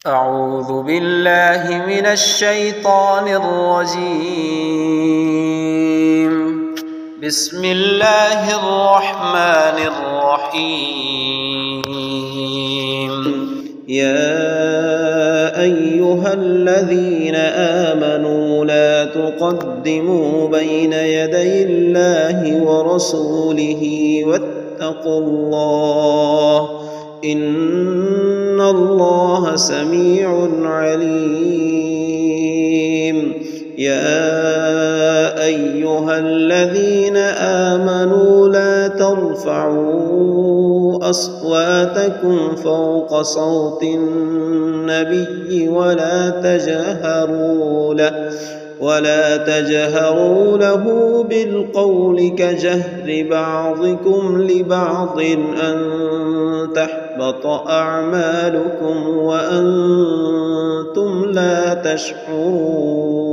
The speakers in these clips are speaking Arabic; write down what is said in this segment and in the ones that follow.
أعوذ بالله من الشيطان الرجيم. بسم الله الرحمن الرحيم. يا أيها الذين آمنوا لا تقدموا بين يدي الله ورسوله واتقوا الله إن الله سميع عليم. يا أيها الذين آمنوا لا ترفعوا أصواتكم فوق صوت النبي ولا تجهروا له بالقول كجهر بعضكم لبعض أن تحبط أعمالكم وأنتم لا تشعرون.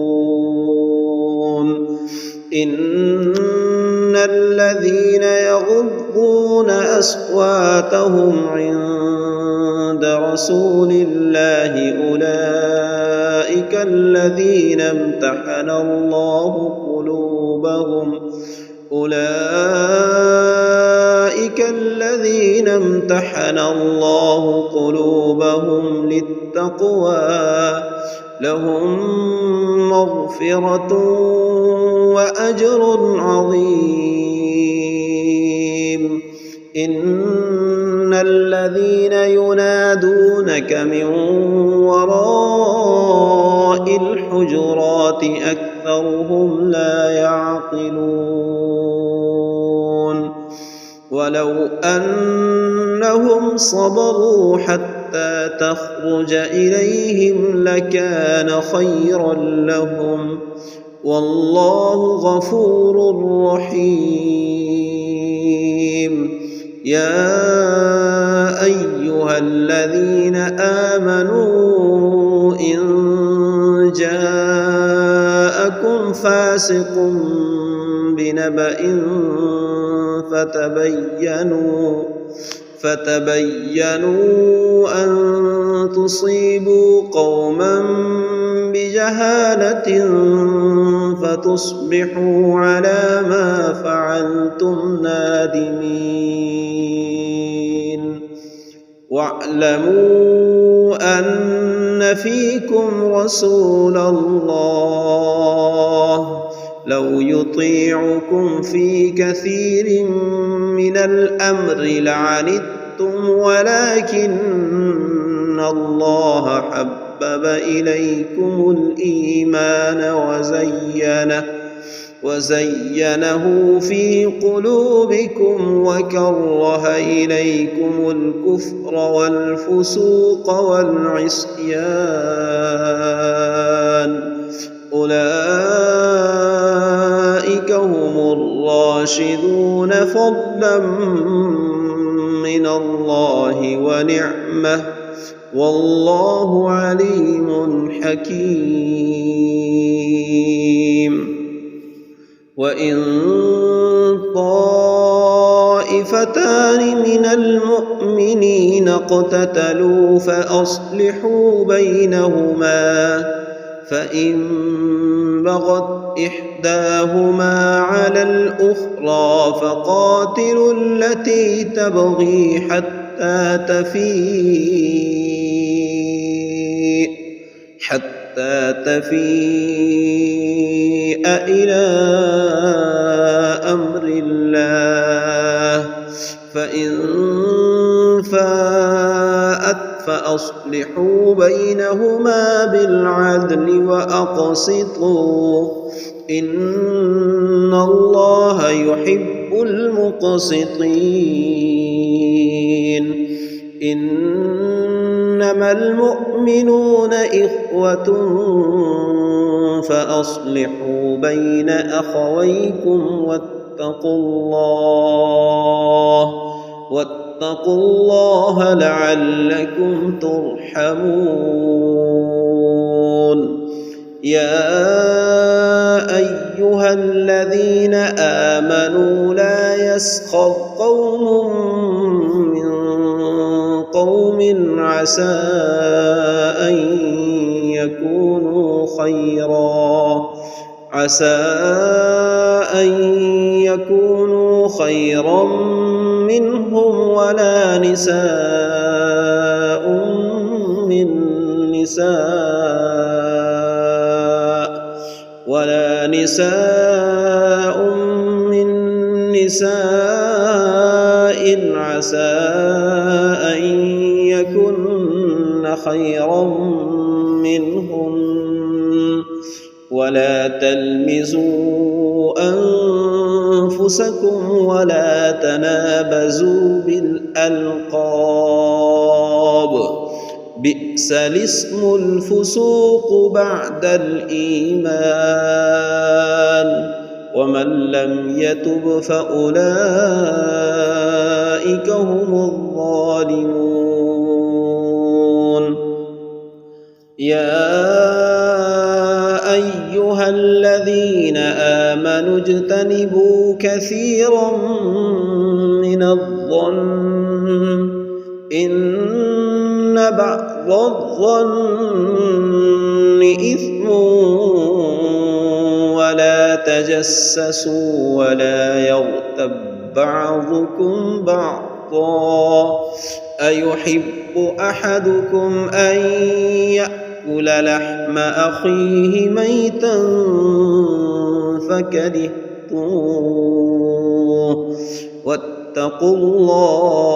إن الذين يغضون أصواتهم عند رسول الله أولئك الذين امتحن الله قلوبهم للتقوى لهم مغفرة وأجر عظيم. إن الذين ينادونك من وراء الحجرات أكثرهم لا يعقلون. ولو أنهم صبروا حتى تخرج إليهم لكان خيرا لهم والله غفور رحيم. يا أيها الذين آمنوا إن جاءكم فاسق بنبأ فتبينوا أن تصيبوا قوما بجهالة فتصبحوا على ما فعلتم نادمين. واعلموا أن فيكم رسول الله لو يطيعكم في كثير من الأمر لعنتم ولكن الله حبب إليكم الإيمان وزينه في قلوبكم وكره إليكم الكفر والفسوق والعصيان أولئك هم الراشدون فضلا من الله ونعمة والله عليم حكيم. وإن طائفتان من المؤمنين اقتتلوا فأصلحوا بينهما فإن بغت إحداهما على الأخرى فقاتلوا التي تبغي حتى تفيء إلى أمر الله فإن فاءت فأصلحوا بينهما بالعدل وأقسطوا إن الله يحب المقسطين. إنما المؤمنون إخوة فأصلحوا بين أخويكم واتقوا الله لعلكم ترحمون. يا أيها الذين آمنوا لا يسخر قوم من قوم عسى أن يكونوا خيرا منهم ولا نساء من نساء عسى أن يكن خيرا منهم ولا تلمزوا أنفسكم ولا تنابزوا بالألقاب بئس الاسم الفسوق بعد الإيمان ومن لم يتب فأولئك هم الظالمون يا أيها الذين آمنوا اجتنبوا كثيرا من الظن إن بعض الظن إثم ولا تجسسوا ولا يغتب بعضكم بعضا أيحب أحدكم أن يأكل لحم أخيه ميتا فكرهتموه واتقوا الله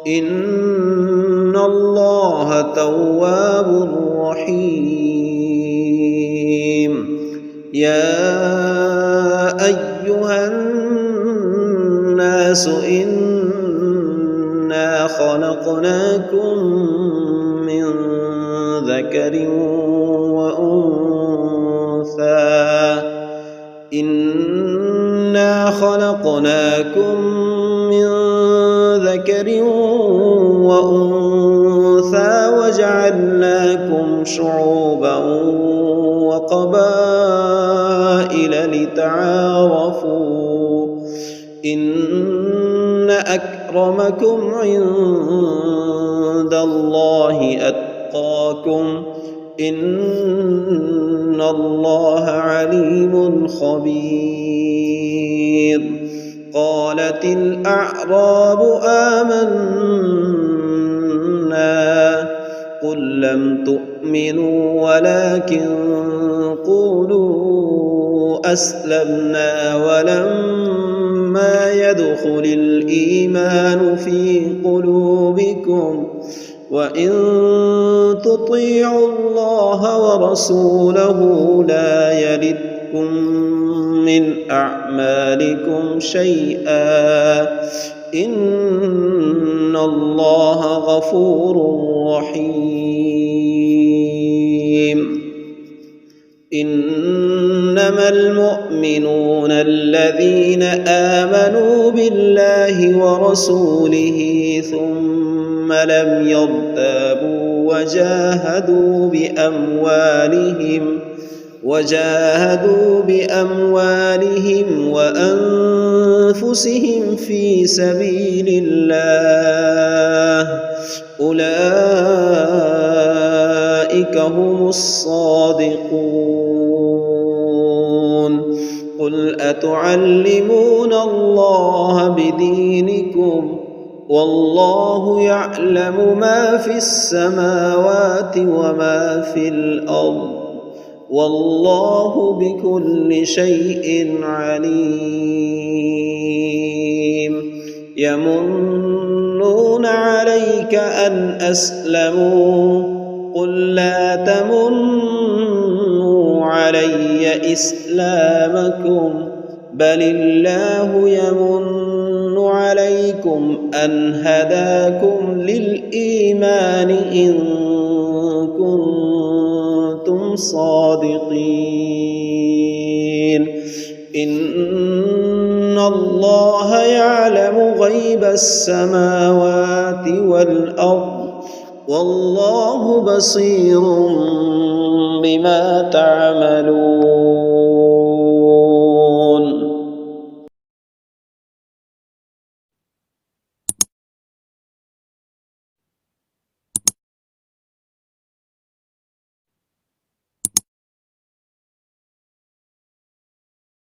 إن الله تواب رحيم يا أيها الناس إنا خلقناكم من ذكر وأنثى وجعلناكم شعوبا وقبائل لتعارفوا إن أكرمكم عند الله أتقاكم إن الله عليم خبير قالت الأعراب آمنا قل لم تؤمنوا ولكن قولوا أسلمنا ولما يدخل الإيمان في قلوبكم وإن تطيعوا الله ورسوله لا يلدكم من أعمالكم شيئا إن الله غفور رحيم إنما المؤمنون الذين آمنوا بالله ورسوله ثم لم يرتابوا وجاهدوا بأموالهم وأنفسهم في سبيل الله أولئك هم الصادقون قل أتعلمون الله بدينكم والله يعلم ما في السماوات وما في الأرض والله بكل شيء عليم يمنون عليك أن أسلموا قل لا تمنوا علي إسلامكم بل الله يمن عليكم أن هداكم للإيمان إن كنتم صادقين إن الله يعلم غيب السماوات والأرض والله بصير بما تعملون